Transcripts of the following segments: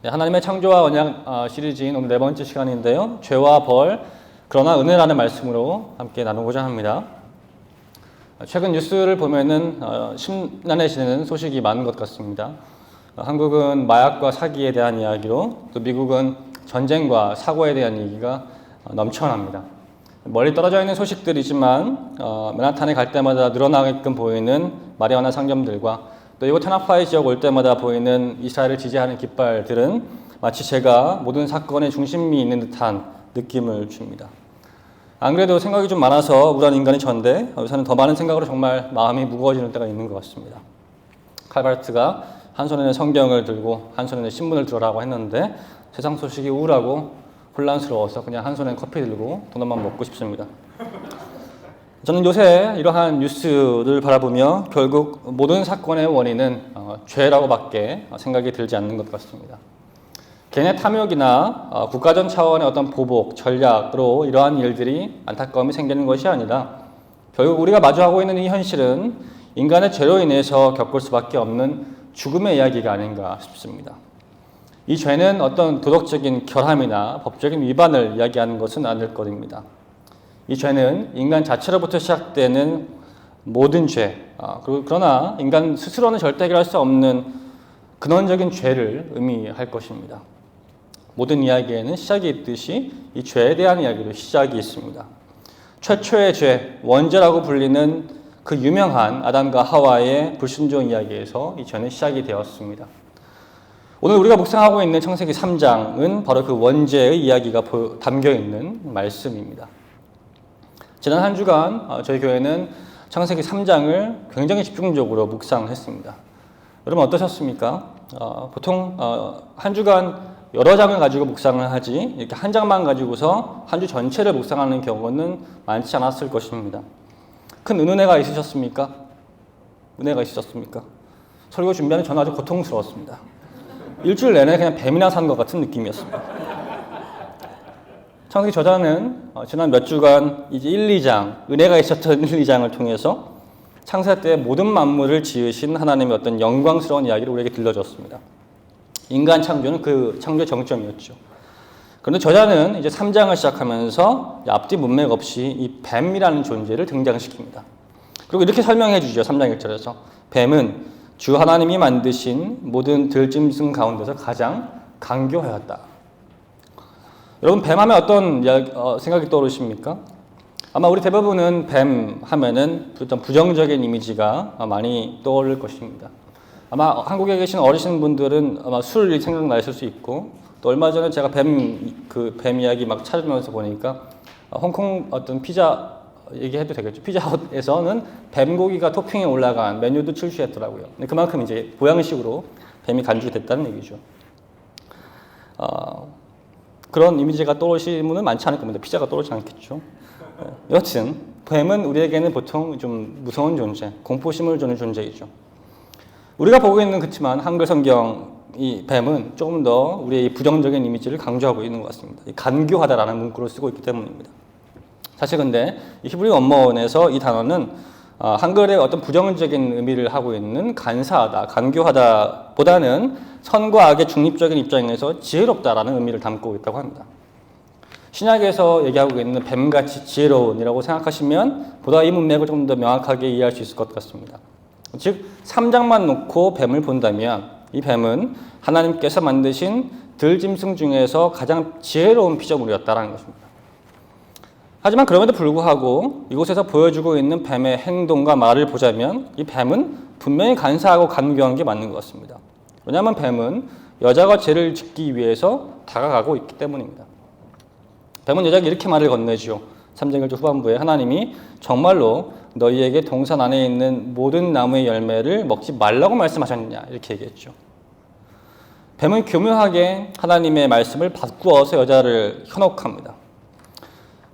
네, 하나님의 창조와 언약 시리즈인 오늘 네 번째 시간인데요. 죄와 벌, 그러나 은혜라는 말씀으로 함께 나누고자 합니다. 최근 뉴스를 보면은 심란해지는 소식이 많은 것 같습니다. 한국은 마약과 사기에 대한 이야기로, 또 미국은 전쟁과 사고에 대한 얘기가 넘쳐납니다. 멀리 떨어져 있는 소식들이지만 맨하탄에 갈 때마다 늘어나게끔 보이는 마리화나 상점들과 또 이곳 테나파이 지역 올 때마다 보이는 이스라엘을 지지하는 깃발들은 마치 제가 모든 사건의 중심이 있는 듯한 느낌을 줍니다. 안 그래도 생각이 좀 많아서 우울한 인간이 전데 요새는 더 많은 생각으로 정말 마음이 무거워지는 때가 있는 것 같습니다. 칼바르트가 한 손에는 성경을 들고 한 손에는 신문을 들어라고 했는데 세상 소식이 우울하고 혼란스러워서 그냥 한 손에 커피 들고 도넛만 먹고 싶습니다. 저는 요새 이러한 뉴스를 바라보며 결국 모든 사건의 원인은 죄라고밖에 생각이 들지 않는 것 같습니다. 개인의 탐욕이나 국가전 차원의 어떤 보복, 전략으로 이러한 일들이 안타까움이 생기는 것이 아니라 결국 우리가 마주하고 있는 이 현실은 인간의 죄로 인해서 겪을 수밖에 없는 죽음의 이야기가 아닌가 싶습니다. 이 죄는 어떤 도덕적인 결함이나 법적인 위반을 이야기하는 것은 아닐 것입니다. 이 죄는 인간 자체로부터 시작되는 모든 죄, 그러나 인간 스스로는 절대 해결할 수 없는 근원적인 죄를 의미할 것입니다. 모든 이야기에는 시작이 있듯이 이 죄에 대한 이야기도 시작이 있습니다. 최초의 죄, 원죄라고 불리는 그 유명한 아담과 하와의 불순종 이야기에서 이 죄는 시작이 되었습니다. 오늘 우리가 묵상하고 있는 창세기 3장은 바로 그 원죄의 이야기가 담겨있는 말씀입니다. 지난 한 주간 저희 교회는 창세기 3장을 굉장히 집중적으로 묵상했습니다. 여러분 어떠셨습니까? 보통 한 주간 여러 장을 가지고 묵상을 하지 이렇게 한 장만 가지고서 한 주 전체를 묵상하는 경우는 많지 않았을 것입니다. 큰 은혜가 있으셨습니까? 은혜가 있으셨습니까? 설교 준비하는 저는 아주 고통스러웠습니다. 일주일 내내 그냥 뱀이나 산 것 같은 느낌이었습니다. 창세기 저자는 지난 몇 주간 이제 1, 2장, 은혜가 있었던 1, 2장을 통해서 창세 때 모든 만물을 지으신 하나님의 어떤 영광스러운 이야기를 우리에게 들려줬습니다. 인간 창조는 그 창조의 정점이었죠. 그런데 저자는 이제 3장을 시작하면서 앞뒤 문맥 없이 이 뱀이라는 존재를 등장시킵니다. 그리고 이렇게 설명해 주죠. 3장 1절에서. 뱀은 주 하나님이 만드신 모든 들짐승 가운데서 가장 간교하였다. 여러분 뱀하면 어떤 생각이 떠오르십니까? 아마 우리 대부분은 뱀 하면은 어떤 부정적인 이미지가 많이 떠오를 것입니다. 아마 한국에 계신 어르신 분들은 아마 술 생각나실 수 있고 또 얼마 전에 제가 뱀 이야기 막 찾으면서 보니까 홍콩 어떤 피자 얘기해도 되겠죠. 피자헛에서는 뱀고기가 토핑에 올라간 메뉴도 출시했더라고요. 그만큼 이제 보양식으로 뱀이 간주됐다는 얘기죠. 그런 이미지가 떠오르시는 분은 많지 않을 겁니다. 피자가 떠오르지 않겠죠. 여튼 뱀은 우리에게는 보통 좀 무서운 존재, 공포심을 주는 존재이죠. 우리가 보고 있는 그렇지만 한글 성경 이 뱀은 조금 더 우리의 부정적인 이미지를 강조하고 있는 것 같습니다. 간교하다라는 문구를 쓰고 있기 때문입니다. 사실 근데 히브리 원문에서 이 단어는 한글의 어떤 부정적인 의미를 하고 있는 간사하다, 간교하다 보다는 선과 악의 중립적인 입장에서 지혜롭다라는 의미를 담고 있다고 합니다. 신약에서 얘기하고 있는 뱀같이 지혜로운이라고 생각하시면 보다 이 문맥을 좀 더 명확하게 이해할 수 있을 것 같습니다. 즉 3장만 놓고 뱀을 본다면 이 뱀은 하나님께서 만드신 들짐승 중에서 가장 지혜로운 피조물이었다는 것입니다. 하지만 그럼에도 불구하고 이곳에서 보여주고 있는 뱀의 행동과 말을 보자면 이 뱀은 분명히 간사하고 간교한 게 맞는 것 같습니다. 왜냐하면 뱀은 여자가 죄를 짓기 위해서 다가가고 있기 때문입니다. 뱀은 여자에게 이렇게 말을 건네죠. 3장 1절 후반부에 하나님이 정말로 너희에게 동산 안에 있는 모든 나무의 열매를 먹지 말라고 말씀하셨느냐 이렇게 얘기했죠. 뱀은 교묘하게 하나님의 말씀을 바꾸어서 여자를 현혹합니다.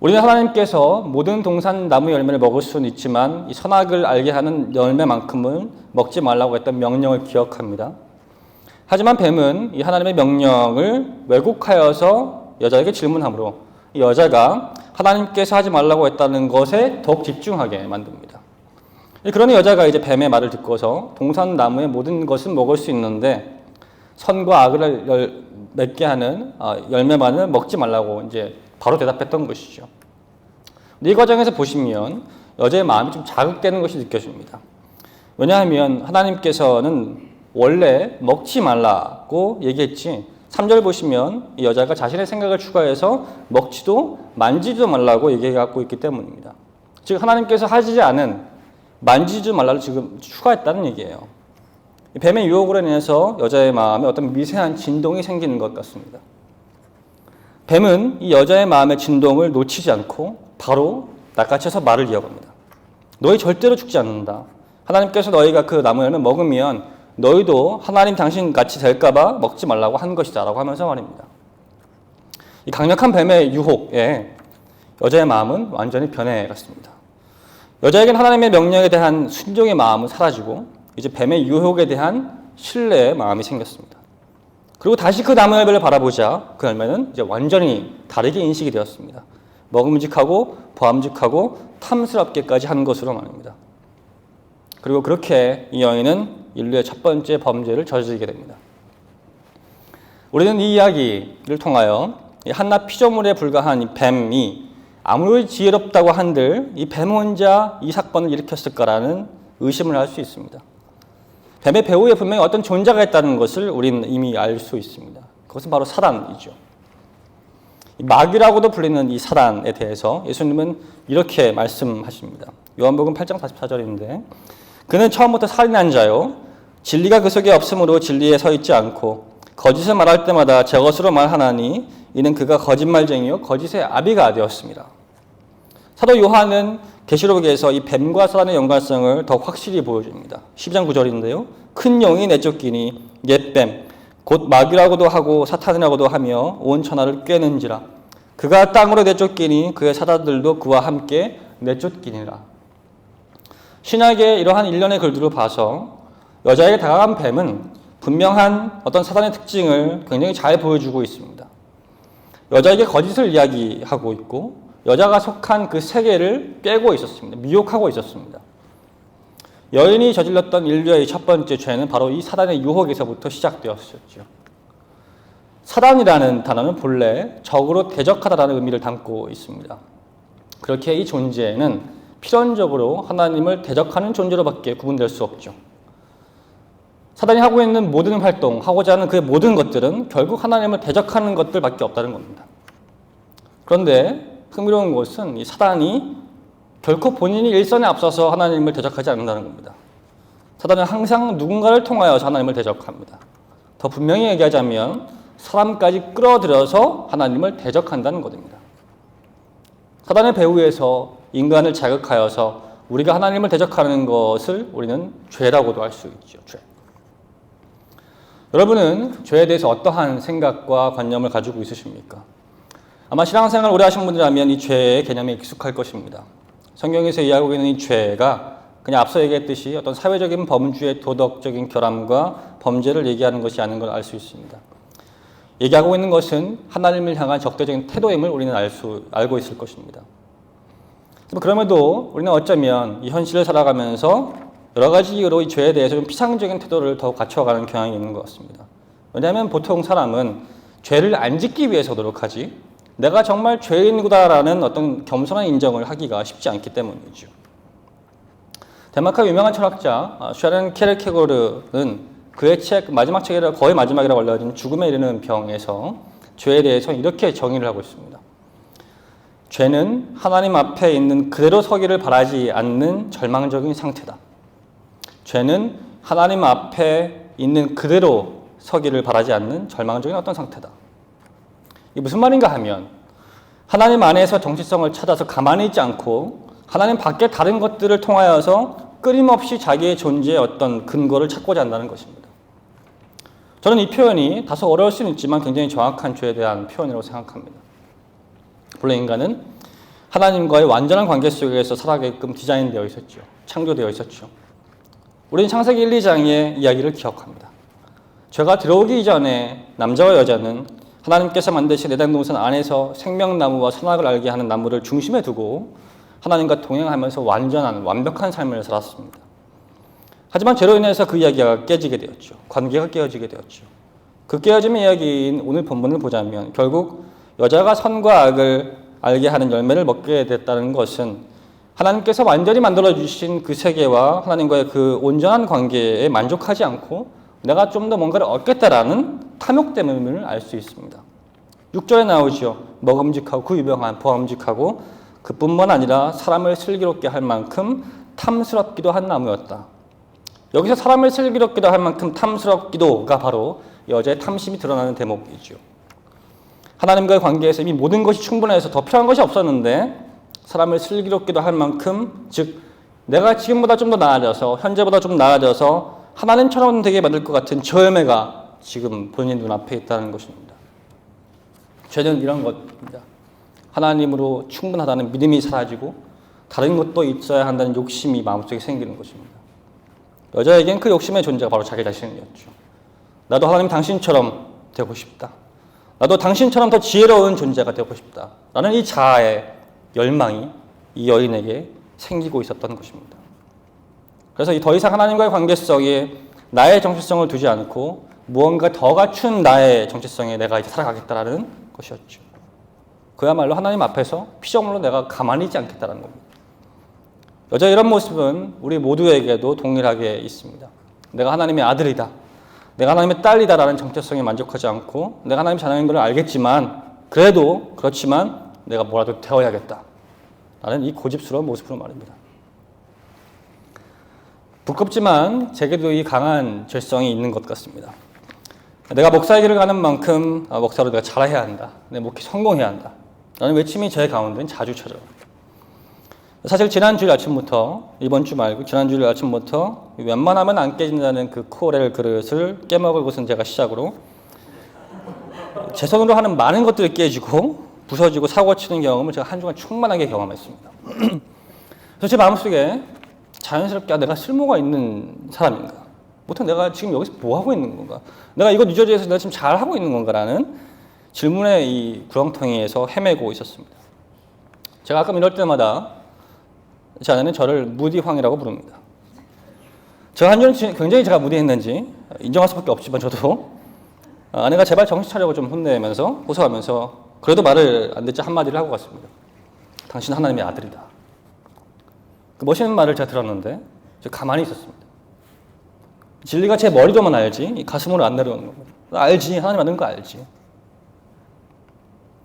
우리는 하나님께서 모든 동산 나무 열매를 먹을 수는 있지만 이 선악을 알게 하는 열매만큼은 먹지 말라고 했던 명령을 기억합니다. 하지만 뱀은 이 하나님의 명령을 왜곡하여서 여자에게 질문하므로 이 여자가 하나님께서 하지 말라고 했다는 것에 더욱 집중하게 만듭니다. 그러니 여자가 이제 뱀의 말을 듣고서 동산 나무의 모든 것은 먹을 수 있는데 선과 악을 맺게 하는 열매만을 먹지 말라고 이제 바로 대답했던 것이죠. 이 과정에서 보시면 여자의 마음이 좀 자극되는 것이 느껴집니다. 왜냐하면 하나님께서는 원래 먹지 말라고 얘기했지 3절 보시면 이 여자가 자신의 생각을 추가해서 먹지도 만지지도 말라고 얘기하고 있기 때문입니다. 즉 하나님께서 하지 않은 만지지 말라를 지금 추가했다는 얘기예요. 뱀의 유혹으로 인해서 여자의 마음에 어떤 미세한 진동이 생기는 것 같습니다. 뱀은 이 여자의 마음의 진동을 놓치지 않고 바로 낚아채서 말을 이어갑니다. 너희 절대로 죽지 않는다. 하나님께서 너희가 그 나무 열매 먹으면 너희도 하나님 당신같이 될까봐 먹지 말라고 한 것이다 라고 하면서 말입니다. 이 강력한 뱀의 유혹에 여자의 마음은 완전히 변해갔습니다. 여자에겐 하나님의 명령에 대한 순종의 마음은 사라지고 이제 뱀의 유혹에 대한 신뢰의 마음이 생겼습니다. 그리고 다시 그 나무 열매를 바라보자 그 열매는 이제 완전히 다르게 인식이 되었습니다. 먹음직하고 보암직하고 탐스럽게까지 한 것으로 말입니다. 그리고 그렇게 이 여인은 인류의 첫 번째 범죄를 저지르게 됩니다. 우리는 이 이야기를 통하여 한낱 피조물에 불과한 이 뱀이 아무리 지혜롭다고 한들 이 뱀 혼자 이 사건을 일으켰을까라는 의심을 할 수 있습니다. 뱀의 배후에 분명히 어떤 존재가 있다는 것을 우리는 이미 알 수 있습니다. 그것은 바로 사단이죠. 마귀라고도 불리는 이 사단에 대해서 예수님은 이렇게 말씀하십니다. 요한복음 8장 44절인데 그는 처음부터 살인한 자요 진리가 그 속에 없으므로 진리에 서 있지 않고 거짓을 말할 때마다 제 것으로 말하나니 이는 그가 거짓말쟁이요 거짓의 아비가 되었습니다. 사도 요한은 계시록에서 이 뱀과 사단의 연관성을 더 확실히 보여줍니다. 12장 9절인데요. 큰 용이 내쫓기니 옛뱀 곧 마귀라고도 하고 사탄이라고도 하며 온 천하를 꿰는지라 그가 땅으로 내쫓기니 그의 사자들도 그와 함께 내쫓기니라. 신약의 이러한 일련의 글들을 봐서 여자에게 다가간 뱀은 분명한 어떤 사단의 특징을 굉장히 잘 보여주고 있습니다. 여자에게 거짓을 이야기하고 있고 여자가 속한 그 세계를 꿰고 있었습니다. 미혹하고 있었습니다. 여인이 저질렀던 인류의 첫 번째 죄는 바로 이 사단의 유혹에서부터 시작되었었죠. 사단이라는 단어는 본래 적으로 대적하다라는 의미를 담고 있습니다. 그렇게 이 존재는 필연적으로 하나님을 대적하는 존재로밖에 구분될 수 없죠. 사단이 하고 있는 모든 활동, 하고자 하는 그의 모든 것들은 결국 하나님을 대적하는 것들밖에 없다는 겁니다. 그런데 흥미로운 것은 이 사단이 결코 본인이 일선에 앞서서 하나님을 대적하지 않는다는 겁니다. 사단은 항상 누군가를 통하여서 하나님을 대적합니다. 더 분명히 얘기하자면 사람까지 끌어들여서 하나님을 대적한다는 것입니다. 사단의 배후에서 인간을 자극하여서 우리가 하나님을 대적하는 것을 우리는 죄라고도 할 수 있죠. 죄. 여러분은 죄에 대해서 어떠한 생각과 관념을 가지고 있으십니까? 아마 신앙생활을 오래 하신 분이라면 이 죄의 개념에 익숙할 것입니다. 성경에서 이야기하고 있는 이 죄가 그냥 앞서 얘기했듯이 어떤 사회적인 범주의 도덕적인 결함과 범죄를 얘기하는 것이 아닌 걸 알 수 있습니다. 얘기하고 있는 것은 하나님을 향한 적대적인 태도임을 우리는 알고 있을 것입니다. 그럼에도 우리는 어쩌면 이 현실을 살아가면서 여러 가지 이유로 이 죄에 대해서 좀 피상적인 태도를 더 갖춰가는 경향이 있는 것 같습니다. 왜냐하면 보통 사람은 죄를 안 짓기 위해서 노력하지 내가 정말 죄인이다라는 어떤 겸손한 인정을 하기가 쉽지 않기 때문이죠. 덴마크의 유명한 철학자 쉐렌 케르케고르는 그의 책 마지막 책이라 거의 마지막이라고 알려진 죽음에 이르는 병에서 죄에 대해서 이렇게 정의를 하고 있습니다. 죄는 하나님 앞에 있는 그대로 서기를 바라지 않는 절망적인 상태다. 죄는 하나님 앞에 있는 그대로 서기를 바라지 않는 절망적인 어떤 상태다. 이게 무슨 말인가 하면 하나님 안에서 정체성을 찾아서 가만히 있지 않고 하나님 밖에 다른 것들을 통하여서 끊임없이 자기의 존재의 어떤 근거를 찾고자 한다는 것입니다. 저는 이 표현이 다소 어려울 수는 있지만 굉장히 정확한 죄에 대한 표현이라고 생각합니다. 본래 인간은 하나님과의 완전한 관계 속에서 살아가게끔 디자인되어 있었죠. 창조되어 있었죠. 우리는 창세기 1, 2장의 이야기를 기억합니다. 죄가 들어오기 이전에 남자와 여자는 하나님께서 만드신 에덴 동산 안에서 생명나무와 선악을 알게 하는 나무를 중심에 두고 하나님과 동행하면서 완벽한 삶을 살았습니다. 하지만 죄로 인해서 그 이야기가 깨지게 되었죠. 관계가 깨어지게 되었죠. 그 깨어짐의 이야기인 오늘 본문을 보자면 결국 여자가 선과 악을 알게 하는 열매를 먹게 됐다는 것은 하나님께서 완전히 만들어주신 그 세계와 하나님과의 그 온전한 관계에 만족하지 않고 내가 좀 더 뭔가를 얻겠다라는 탐욕 때문을 알 수 있습니다. 6절에 나오죠. 먹음직하고 그 유명한 보암직하고 그뿐만 아니라 사람을 슬기롭게 할 만큼 탐스럽기도 한 나무였다. 여기서 사람을 슬기롭기도 할 만큼 탐스럽기도가 바로 여자의 탐심이 드러나는 대목이죠. 하나님과의 관계에서 이미 모든 것이 충분해서 더 필요한 것이 없었는데 사람을 슬기롭기도 할 만큼, 즉 내가 지금보다 좀 더 나아져서 현재보다 좀 나아져서 하나님처럼 되게 만들 것 같은 저 열매가 지금 본인 눈앞에 있다는 것입니다. 죄는 이런 것입니다. 하나님으로 충분하다는 믿음이 사라지고 다른 것도 있어야 한다는 욕심이 마음속에 생기는 것입니다. 여자에겐 그 욕심의 존재가 바로 자기 자신이었죠. 나도 하나님 당신처럼 되고 싶다. 나도 당신처럼 더 지혜로운 존재가 되고 싶다. 라는 이 자아의 열망이 이 여인에게 생기고 있었던 것입니다. 그래서 더 이상 하나님과의 관계 속에 나의 정체성을 두지 않고 무언가 더 갖춘 나의 정체성에 내가 이제 살아가겠다라는 것이었죠. 그야말로 하나님 앞에서 피조물로 내가 가만히 있지 않겠다는 겁니다. 여자의 이런 모습은 우리 모두에게도 동일하게 있습니다. 내가 하나님의 아들이다. 내가 하나님의 딸이다라는 정체성에 만족하지 않고 내가 하나님 자녀인 걸 알겠지만 그렇지만 내가 뭐라도 되어야겠다. 라는 이 고집스러운 모습으로 말입니다. 부끄럽지만 제게도 이 강한 죄성이 있는 것 같습니다. 내가 목사의 길을 가는 만큼 목사로 내가 잘해야 한다. 내 목회 성공해야 한다. 라는 외침이 제 가운데는 자주 찾아옵니다. 사실 지난주일 아침부터, 이번 주 말고 지난주일 아침부터 웬만하면 안 깨진다는 그 코렐 그릇을 깨먹을 것은 제가 시작으로 제 손으로 하는 많은 것들이 깨지고 부서지고 사고치는 경험을 제가 한 주간 충만하게 경험했습니다. 그래서 제 마음속에 자연스럽게 내가 쓸모가 있는 사람인가? 보통 내가 지금 여기서 뭐 하고 있는 건가? 내가 이거 뉴저지에서 내가 지금 잘 하고 있는 건가라는 질문의 이 구렁텅이에서 헤매고 있었습니다. 제가 가끔 이럴 때마다 제 아내는 저를 무디황이라고 부릅니다. 제가 한 주는 굉장히 제가 무디했는지 인정할 수밖에 없지만 저도 아내가 제발 정신 차려고 좀 혼내면서 호소하면서 그래도 말을 안 듣자 한마디를 하고 갔습니다. 당신 하나님의 아들이다. 그 멋있는 말을 제가 들었는데 제가 가만히 있었습니다. 진리가 제 머리로만 알지 가슴으로 안 내려오는 겁니다. 알지. 하나님 만든 거 알지.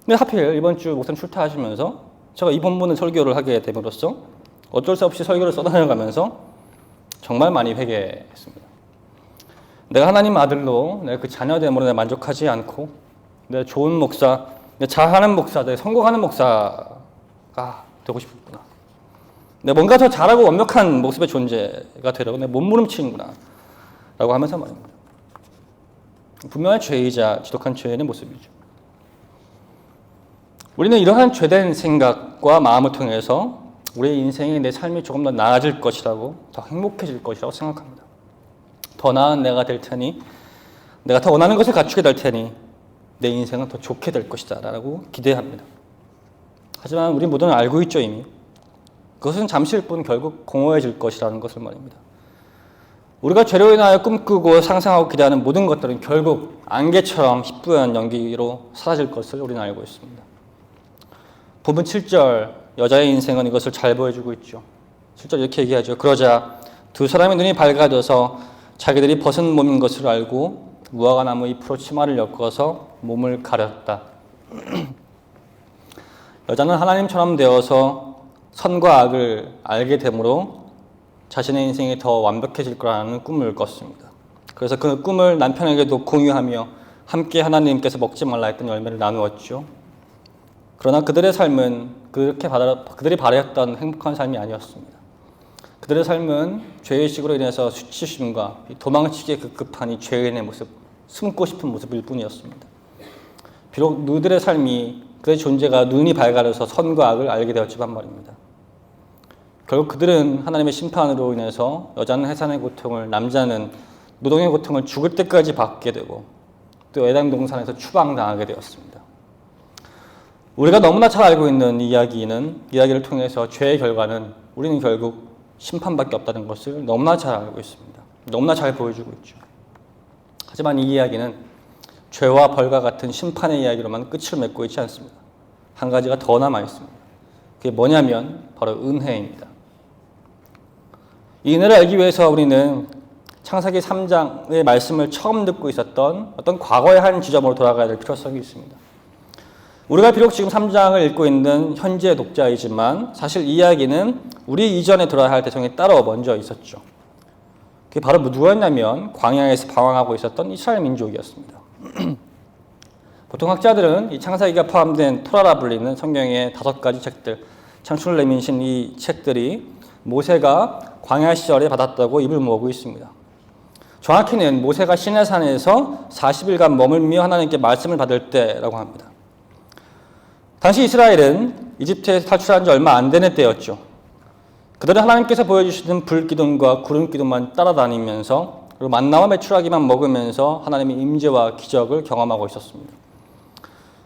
근데 하필 이번 주 목사님 출타하시면서 제가 이 본문의 설교를 하게 됨으로써 어쩔 수 없이 설교를 써다녀가면서 정말 많이 회개했습니다. 내가 하나님 아들로 내가 그 자녀됨으로 내가 만족하지 않고 내가 좋은 목사, 내가 잘하는 목사, 내가 성공하는 목사가 되고 싶구나. 내가 뭔가 더 잘하고 완벽한 모습의 존재가 되려고 내가 몸부림치는구나 라고 하면서 말입니다. 분명히 죄이자 지독한 죄인의 모습이죠. 우리는 이러한 죄된 생각과 마음을 통해서 우리의 인생이 내 삶이 조금 더 나아질 것이라고 더 행복해질 것이라고 생각합니다. 더 나은 내가 될 테니 내가 더 원하는 것을 갖추게 될 테니 내 인생은 더 좋게 될 것이다 라고 기대합니다. 하지만 우리 모두는 알고 있죠 이미. 그것은 잠시일 뿐 결국 공허해질 것이라는 것을 말입니다. 우리가 죄로 인하여 꿈꾸고 상상하고 기대하는 모든 것들은 결국 안개처럼 희뿌연 연기로 사라질 것을 우리는 알고 있습니다. 본문 7절 여자의 인생은 이것을 잘 보여주고 있죠. 7절 이렇게 얘기하죠. 그러자 두 사람의 눈이 밝아져서 자기들이 벗은 몸인 것을 알고 무화과나무 잎으로 치마를 엮어서 몸을 가렸다. 여자는 하나님처럼 되어서 선과 악을 알게 되므로 자신의 인생이 더 완벽해질 거라는 꿈을 꿨습니다. 그래서 그 꿈을 남편에게도 공유하며 함께 하나님께서 먹지 말라 했던 열매를 나누었죠. 그러나 그들의 삶은 그들이 바랬던 행복한 삶이 아니었습니다. 그들의 삶은 죄의식으로 인해서 수치심과 도망치기에 급급한 이 죄인의 모습, 숨고 싶은 모습일 뿐이었습니다. 비록 그들의 삶이, 그들의 존재가 눈이 밝아져서 선과 악을 알게 되었지만 말입니다. 결국 그들은 하나님의 심판으로 인해서 여자는 해산의 고통을, 남자는 노동의 고통을 죽을 때까지 받게 되고 또 에덴 동산에서 추방당하게 되었습니다. 우리가 너무나 잘 알고 있는 이야기를 통해서 죄의 결과는 우리는 결국 심판밖에 없다는 것을 너무나 잘 알고 있습니다. 너무나 잘 보여주고 있죠. 하지만 이 이야기는 죄와 벌과 같은 심판의 이야기로만 끝을 맺고 있지 않습니다. 한 가지가 더 남아 있습니다. 그게 뭐냐면 바로 은혜입니다. 이 은혜를 알기 위해서 우리는 창세기 3장의 말씀을 처음 듣고 있었던 어떤 과거의 한 지점으로 돌아가야 될 필요성이 있습니다. 우리가 비록 지금 3장을 읽고 있는 현재 독자이지만 사실 이 이야기는 우리 이전에 들어야 할 대성이 따로 먼저 있었죠. 그게 바로 누구였냐면 광야에서 방황하고 있었던 이스라엘 민족이었습니다. 보통 학자들은 이 창세기가 포함된 토라라 불리는 성경의 5가지 책들, 창출 레민신 이 책들이 모세가 광야 시절에 받았다고 입을 모으고 있습니다. 정확히는 모세가 시내산에서 40일간 머물며 하나님께 말씀을 받을 때라고 합니다. 당시 이스라엘은 이집트에서 탈출한 지 얼마 안 되는 때였죠. 그들은 하나님께서 보여주시는 불기둥과 구름기둥만 따라다니면서 그리고 만나와 메추라기만 먹으면서 하나님의 임재와 기적을 경험하고 있었습니다.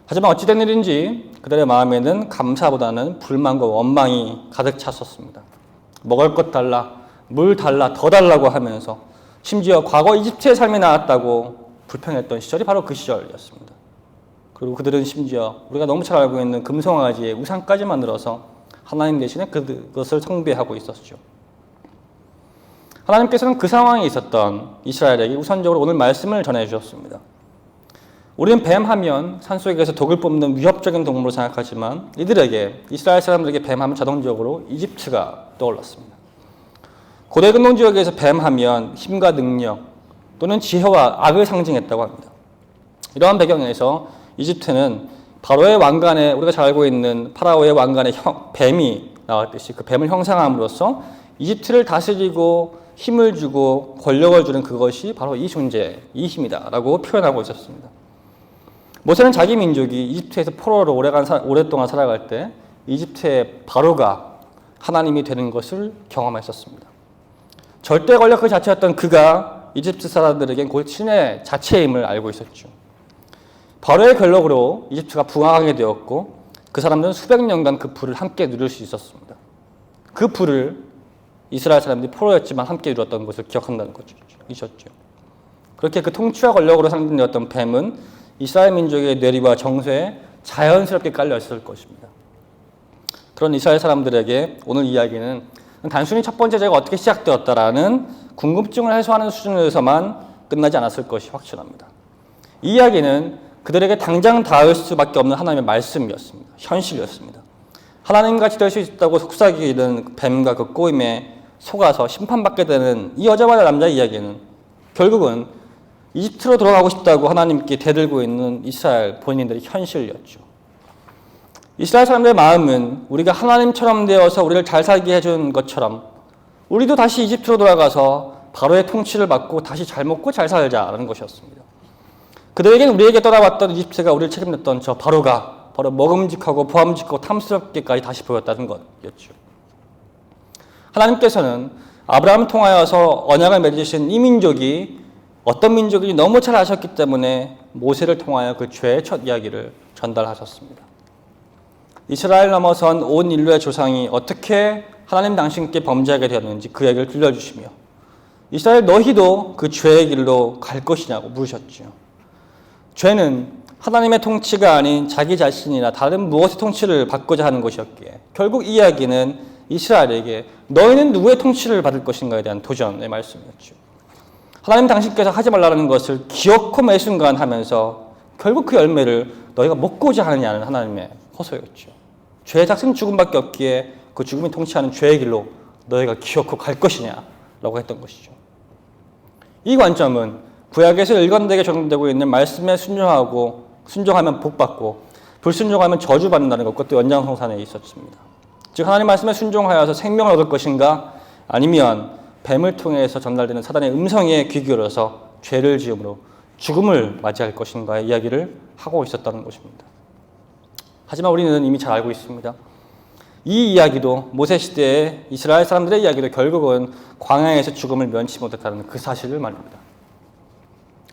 하지만 어찌된 일인지 그들의 마음에는 감사보다는 불만과 원망이 가득 찼었습니다. 먹을 것 달라, 물 달라, 더 달라고 하면서 심지어 과거 이집트의 삶이 나았다고 불평했던 시절이 바로 그 시절이었습니다. 그리고 그들은 심지어 우리가 너무 잘 알고 있는 금송아지의 우상까지 만들어서 하나님 대신에 그것을 숭배하고 있었죠. 하나님께서는 그 상황에 있었던 이스라엘에게 우선적으로 오늘 말씀을 전해주셨습니다. 우리는 뱀하면 산속에서 독을 뽑는 위협적인 동물로 생각하지만 이들에게, 이스라엘 사람들에게 뱀하면 자동적으로 이집트가 떠올랐습니다. 고대 근동 지역에서 뱀하면 힘과 능력 또는 지혜와 악을 상징했다고 합니다. 이러한 배경에서 이집트는 바로의 왕관에, 우리가 잘 알고 있는 파라오의 왕관에 뱀이 나왔듯이 그 뱀을 형상함으로써 이집트를 다스리고 힘을 주고 권력을 주는 그것이 바로 이 존재, 이 힘이다 라고 표현하고 있었습니다. 모세는 자기 민족이 이집트에서 포로로 오랫동안 살아갈 때 이집트의 바로가 하나님이 되는 것을 경험했었습니다. 절대 권력 그 자체였던 그가 이집트 사람들에겐 곧 신의 자체임을 알고 있었죠. 바로의 권력으로 이집트가 부강하게 되었고 그 사람들은 수백 년간 그 부를 함께 누릴 수 있었습니다. 그 부를 이스라엘 사람들이 포로였지만 함께 누렸던 것을 기억한다는 것이었죠. 그렇게 그 통치와 권력으로 상징되었던 뱀은 이스라엘 민족의 뇌리와 정서에 자연스럽게 깔려있을 것입니다. 그런 이스라엘 사람들에게 오늘 이야기는 단순히 첫 번째 죄가 어떻게 시작되었다라는 궁금증을 해소하는 수준에서만 끝나지 않았을 것이 확실합니다. 이 이야기는 그들에게 당장 닿을 수밖에 없는 하나님의 말씀이었습니다. 현실이었습니다. 하나님같이 될 수 있다고 속삭이는 뱀과 그 꼬임에 속아서 심판받게 되는 이 여자와 남자의 이야기는 결국은 이집트로 돌아가고 싶다고 하나님께 대들고 있는 이스라엘 본인들의 현실이었죠. 이스라엘 사람들의 마음은 우리가 하나님처럼 되어서 우리를 잘 살게 해준 것처럼 우리도 다시 이집트로 돌아가서 바로의 통치를 받고 다시 잘 먹고 잘 살자라는 것이었습니다. 그들에게는 우리에게 떠나왔던 이집트가 우리를 책임졌던 저 바로가 바로 먹음직하고 보암직하고 탐스럽게까지 다시 보였다는 것이었죠. 하나님께서는 아브라함을 통하여서 언약을 맺으신 이 민족이 어떤 민족인지 너무 잘 아셨기 때문에 모세를 통하여 그 죄의 첫 이야기를 전달하셨습니다. 이스라엘 넘어선 온 인류의 조상이 어떻게 하나님 당신께 범죄하게 되었는지 그 얘기를 들려주시며 이스라엘 너희도 그 죄의 길로 갈 것이냐고 물으셨죠. 죄는 하나님의 통치가 아닌 자기 자신이나 다른 무엇의 통치를 받고자 하는 것이었기에 결국 이 이야기는 이스라엘에게 너희는 누구의 통치를 받을 것인가에 대한 도전의 말씀이었죠. 하나님 당신께서 하지 말라는 것을 기어코 매 순간 하면서 결국 그 열매를 너희가 먹고자 하느냐는 하나님의 호소였죠. 죄의 삭은 죽음밖에 없기에 그 죽음이 통치하는 죄의 길로 너희가 기어코 갈 것이냐라고 했던 것이죠. 이 관점은 구약에서 일관되게 적용되고 있는 말씀에 순종하면 복받고 불순종하면 저주받는다는 것과 또 연장성산에 있었습니다. 즉 하나님 말씀에 순종하여서 생명을 얻을 것인가 아니면 뱀을 통해서 전달되는 사단의 음성에 귀 기울여서 죄를 지음으로 죽음을 맞이할 것인가의 이야기를 하고 있었다는 것입니다. 하지만 우리는 이미 잘 알고 있습니다. 이 이야기도 모세 시대의 이스라엘 사람들의 이야기도 결국은 광야에서 죽음을 면치 못했다는 그 사실을 말입니다.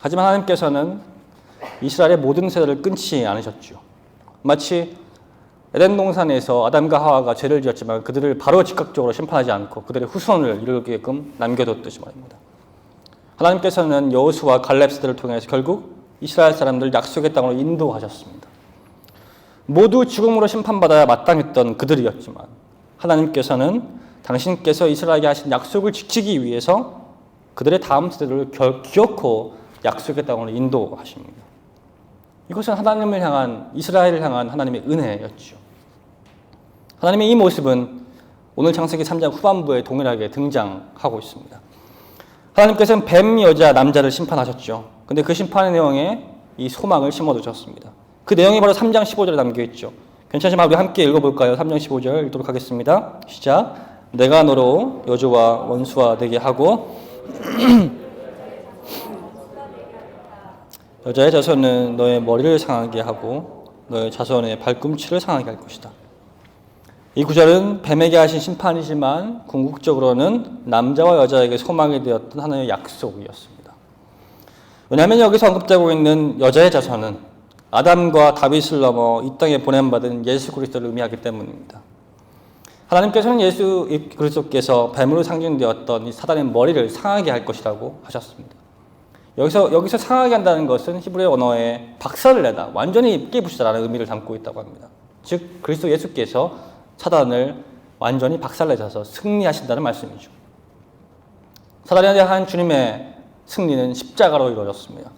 하지만 하나님께서는 이스라엘의 모든 세대를 끊지 않으셨죠. 마치 에덴 동산에서 아담과 하와가 죄를 지었지만 그들을 바로 즉각적으로 심판하지 않고 그들의 후손을 이루게끔 남겨뒀듯이 말입니다. 하나님께서는 여호수와 갈렙 세대를 통해서 결국 이스라엘 사람들 약속의 땅으로 인도하셨습니다. 모두 죽음으로 심판받아야 마땅했던 그들이었지만 하나님께서는 당신께서 이스라엘에게 하신 약속을 지키기 위해서 그들의 다음 세대를 기어코 약속의 땅으로 인도하십니다. 이것은 하나님을 향한, 이스라엘을 향한 하나님의 은혜였죠. 하나님의 이 모습은 오늘 창세기 3장 후반부에 동일하게 등장하고 있습니다. 하나님께서는 뱀 여자 남자를 심판하셨죠. 근데 그 심판의 내용에 이 소망을 심어두셨습니다. 그 내용이 바로 3장 15절에 담겨있죠. 괜찮으시면 우리 함께 읽어볼까요? 3장 15절 읽도록 하겠습니다. 시작. 내가 너로 여조와 원수와 되게 하고 여자의 자손은 너의 머리를 상하게 하고 너의 자손의 발꿈치를 상하게 할 것이다. 이 구절은 뱀에게 하신 심판이지만 궁극적으로는 남자와 여자에게 소망이 되었던 하나님의 약속이었습니다. 왜냐하면 여기서 언급되고 있는 여자의 자손은 아담과 다윗을 넘어 이 땅에 보냄받은 예수 그리스도를 의미하기 때문입니다. 하나님께서는 예수 그리스도께서 뱀으로 상징되었던 이 사단의 머리를 상하게 할 것이라고 하셨습니다. 여기서 상하게 한다는 것은 히브리어 언어에 박살을 내다, 완전히 깨부시다라는 의미를 담고 있다고 합니다. 즉 그리스도 예수께서 사단을 완전히 박살내셔서 승리하신다는 말씀이죠. 사단에 대한 주님의 승리는 십자가로 이루어졌습니다.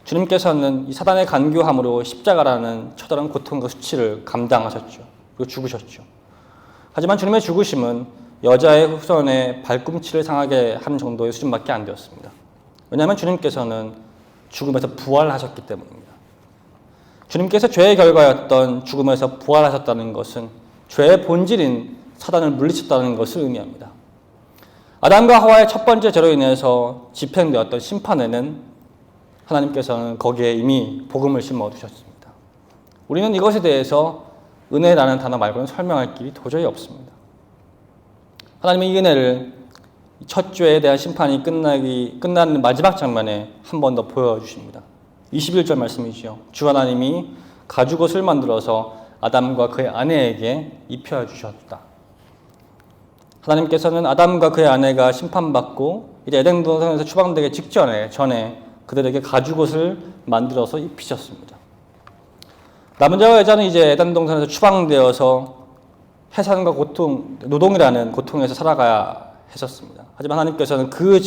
주님께서는 이 사단의 간교함으로 십자가라는 처절한 고통과 수치를 감당하셨죠. 그리고 죽으셨죠. 하지만 주님의 죽으심은 여자의 후손의 발꿈치를 상하게 하는 정도의 수준밖에 안 되었습니다. 왜냐하면 주님께서는 죽음에서 부활하셨기 때문입니다. 주님께서 죄의 결과였던 죽음에서 부활하셨다는 것은 죄의 본질인 사단을 물리쳤다는 것을 의미합니다. 아담과 하와의 첫 번째 죄로 인해서 집행되었던 심판에는 하나님께서는 거기에 이미 복음을 심어두셨습니다. 우리는 이것에 대해서 은혜라는 단어 말고는 설명할 길이 도저히 없습니다. 하나님의 이 은혜를 첫 죄에 대한 심판이 끝나는 마지막 장면에 한 번 더 보여주십니다. 21절 말씀이죠. 주 하나님이 가죽옷을 만들어서 아담과 그의 아내에게 입혀주셨다. 하나님께서는 아담과 그의 아내가 심판받고 이제 에덴 동산에서 추방되기 전에 그들에게 가죽옷을 만들어서 입히셨습니다. 남은 자와 여자는 이제 에덴 동산에서 추방되어서 해산과 고통, 노동이라는 고통에서 살아가야 했었습니다. 하지만 하나님께서는 그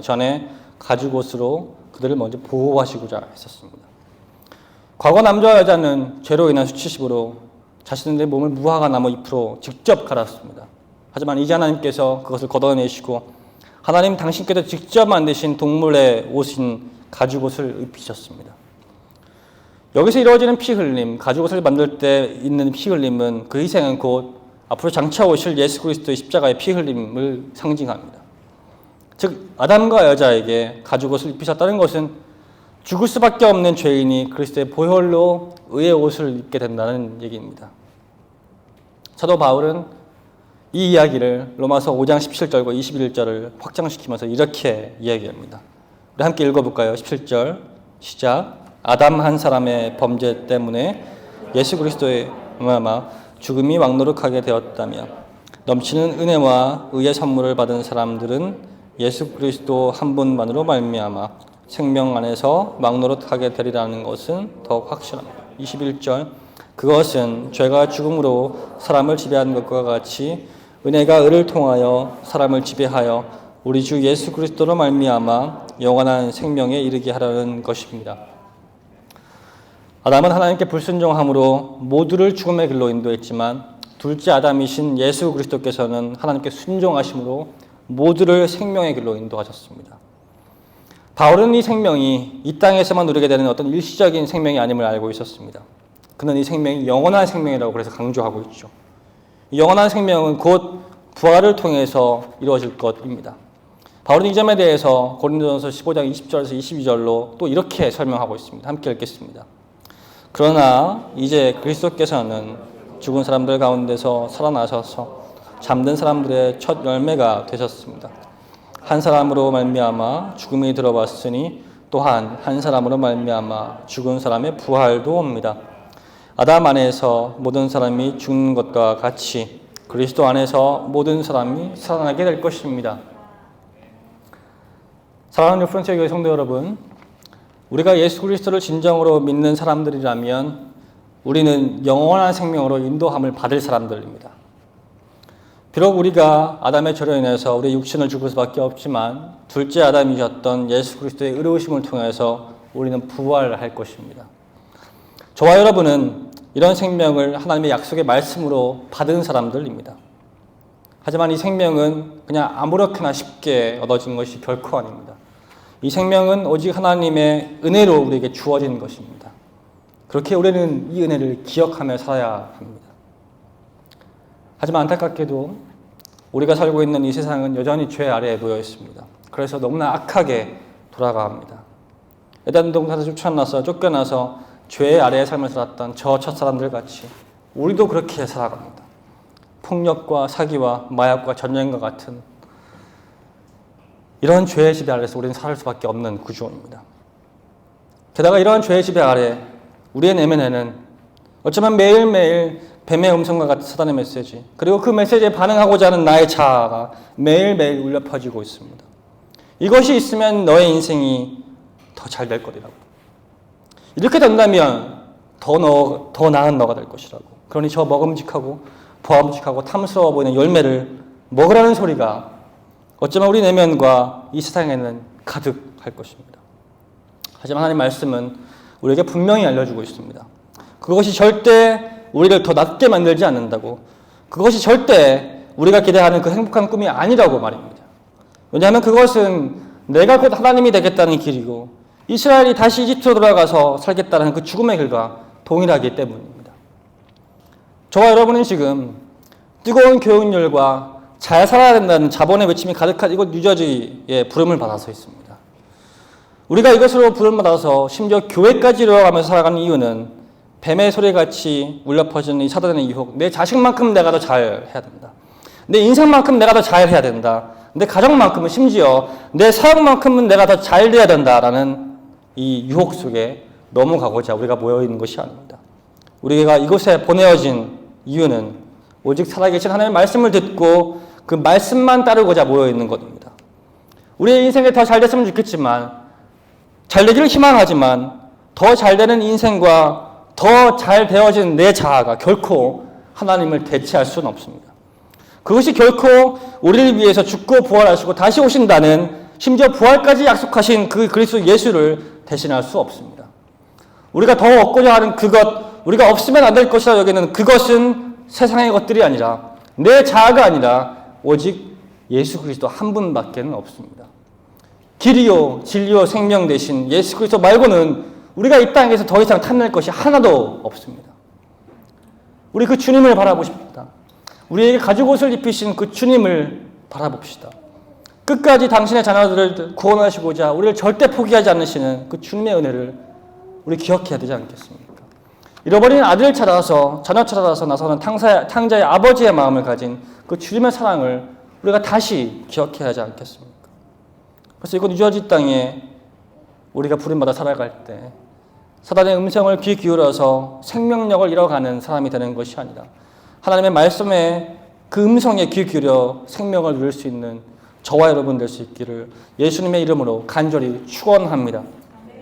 전에 가죽옷으로 그들을 먼저 보호하시고자 했었습니다. 과거 남자와 여자는 죄로 인한 수치심으로 자신들의 몸을 무화과 나무 잎으로 직접 갈았습니다. 하지만 이제 하나님께서 그것을 걷어내시고 하나님 당신께서 직접 만드신 동물의 옷인 가죽옷을 입히셨습니다. 여기서 이루어지는 피 흘림, 가죽옷을 만들 때 있는 피 흘림은 그 희생은 곧 앞으로 장차 오실 예수 그리스도의 십자가의 피 흘림을 상징합니다. 즉 아담과 여자에게 가죽옷을 입히셨다는 것은 죽을 수밖에 없는 죄인이 그리스도의 보혈로 의의 옷을 입게 된다는 얘기입니다. 사도 바울은 이 이야기를 로마서 5장 17절과 21절을 확장시키면서 이렇게 이야기합니다. 우리 함께 읽어볼까요? 17절 시작. 아담 한 사람의 범죄 때문에 예수 그리스도의 죽음이 왕노릇하게 되었다며 넘치는 은혜와 의의 선물을 받은 사람들은 예수 그리스도 한 분만으로 말미암아 생명 안에서 왕노릇하게 되리라는 것은 더욱 확실합니다. 21절 그것은 죄가 죽음으로 사람을 지배한 것과 같이 은혜가 의를 통하여 사람을 지배하여 우리 주 예수 그리스도로 말미암아 영원한 생명에 이르게 하라는 것입니다. 아담은 하나님께 불순종함으로 모두를 죽음의 길로 인도했지만 둘째 아담이신 예수 그리스도께서는 하나님께 순종하심으로 모두를 생명의 길로 인도하셨습니다. 바울은 이 생명이 이 땅에서만 누리게 되는 어떤 일시적인 생명이 아님을 알고 있었습니다. 그는 이 생명이 영원한 생명이라고 그래서 강조하고 있죠. 이 영원한 생명은 곧 부활을 통해서 이루어질 것입니다. 바울은 이 점에 대해서 고린도전서 15장 20절에서 22절로 또 이렇게 설명하고 있습니다. 함께 읽겠습니다. 그러나 이제 그리스도께서는 죽은 사람들 가운데서 살아나셔서 잠든 사람들의 첫 열매가 되셨습니다. 한 사람으로 말미암아 죽음이 들어왔으니 또한 한 사람으로 말미암아 죽은 사람의 부활도 옵니다. 아담 안에서 모든 사람이 죽는 것과 같이 그리스도 안에서 모든 사람이 살아나게 될 것입니다. 사랑하는 프런티어 교회 성도 여러분, 우리가 예수 그리스도를 진정으로 믿는 사람들이라면 우리는 영원한 생명으로 인도함을 받을 사람들입니다. 비록 우리가 아담의 죄로 인해서 우리의 육신을 죽을 수밖에 없지만 둘째 아담이셨던 예수 그리스도의 의로우심을 통해서 우리는 부활할 것입니다. 저와 여러분은 이런 생명을 하나님의 약속의 말씀으로 받은 사람들입니다. 하지만 이 생명은 그냥 아무렇게나 쉽게 얻어진 것이 결코 아닙니다. 이 생명은 오직 하나님의 은혜로 우리에게 주어진 것입니다. 그렇게 우리는 이 은혜를 기억하며 살아야 합니다. 하지만 안타깝게도 우리가 살고 있는 이 세상은 여전히 죄 아래에 놓여 있습니다. 그래서 너무나 악하게 돌아갑니다. 에덴 동산에서 쫓겨나서 죄 아래의 삶을 살았던 저 첫사람들 같이 우리도 그렇게 살아갑니다. 폭력과 사기와 마약과 전쟁과 같은 이런 죄의 지배 아래서 우리는 살 수밖에 없는 구조입니다. 게다가 이러한 죄의 지배 아래 우리의 내면에는 어쩌면 매일매일 뱀의 음성과 같은 사단의 메시지, 그리고 그 메시지에 반응하고자 하는 나의 자아가 매일매일 울려 퍼지고 있습니다. 이것이 있으면 너의 인생이 더 잘 될 거리라고. 이렇게 된다면 더 나은 너가 될 것이라고. 그러니 저 먹음직하고 보암직하고 탐스러워 보이는 열매를 먹으라는 소리가 어쩌면 우리 내면과 이 세상에는 가득할 것입니다. 하지만 하나님의 말씀은 우리에게 분명히 알려주고 있습니다. 그것이 절대 우리를 더 낮게 만들지 않는다고, 그것이 절대 우리가 기대하는 그 행복한 꿈이 아니라고 말입니다. 왜냐하면 그것은 내가 곧 하나님이 되겠다는 길이고 이스라엘이 다시 이집트로 돌아가서 살겠다는 그 죽음의 길과 동일하기 때문입니다. 저와 여러분은 지금 뜨거운 교육열과 잘 살아야 된다는 자본의 외침이 가득한 이곳 뉴저지의 부름을 받아서 있습니다. 우리가 이것으로 부름을 받아서 심지어 교회까지 이루어가면서 살아가는 이유는 뱀의 소리같이 울려 퍼지는 이 사단의 유혹, 내 자식만큼 내가 더 잘해야 된다. 내 인생만큼 내가 더 잘해야 된다. 내 가정만큼은, 심지어 내 사역만큼은 내가 더 잘 돼야 된다라는 이 유혹 속에 넘어가고자 우리가 모여있는 것이 아닙니다. 우리가 이곳에 보내어진 이유는 오직 살아계신 하나님의 말씀을 듣고 그 말씀만 따르고자 모여있는 것입니다. 우리의 인생에 더 잘 됐으면 좋겠지만, 잘 되기를 희망하지만 더 잘 되는 인생과 더 잘 되어진 내 자아가 결코 하나님을 대체할 수는 없습니다. 그것이 결코 우리를 위해서 죽고 부활하시고 다시 오신다는, 심지어 부활까지 약속하신 그 그리스도 예수를 대신할 수 없습니다. 우리가 더 얻고자 하는 그것, 우리가 없으면 안 될 것이라 여기는 그것은 세상의 것들이 아니라, 내 자아가 아니라 오직 예수 그리스도 한 분밖에 없습니다. 길이요 진리요 생명 되신 예수 그리스도 말고는 우리가 이 땅에서 더 이상 탐낼 것이 하나도 없습니다. 우리 그 주님을 바라보십시다. 우리에게 가죽옷을 입히신 그 주님을 바라봅시다. 끝까지 당신의 자녀들을 구원하시고자 우리를 절대 포기하지 않으시는 그 주님의 은혜를 우리 기억해야 되지 않겠습니까? 잃어버린 아들 찾아서, 자녀 찾아서 나서는 탕자의 아버지의 마음을 가진 그 주님의 사랑을 우리가 다시 기억해야 하지 않겠습니까? 그래서 이곳 뉴저지 땅에 우리가 부름받아 살아갈 때 사단의 음성을 귀 기울여서 생명력을 잃어가는 사람이 되는 것이 아니라 하나님의 말씀에 그 음성에 귀 기울여 생명을 누릴 수 있는 저와 여러분 될 수 있기를 예수님의 이름으로 간절히 축원합니다.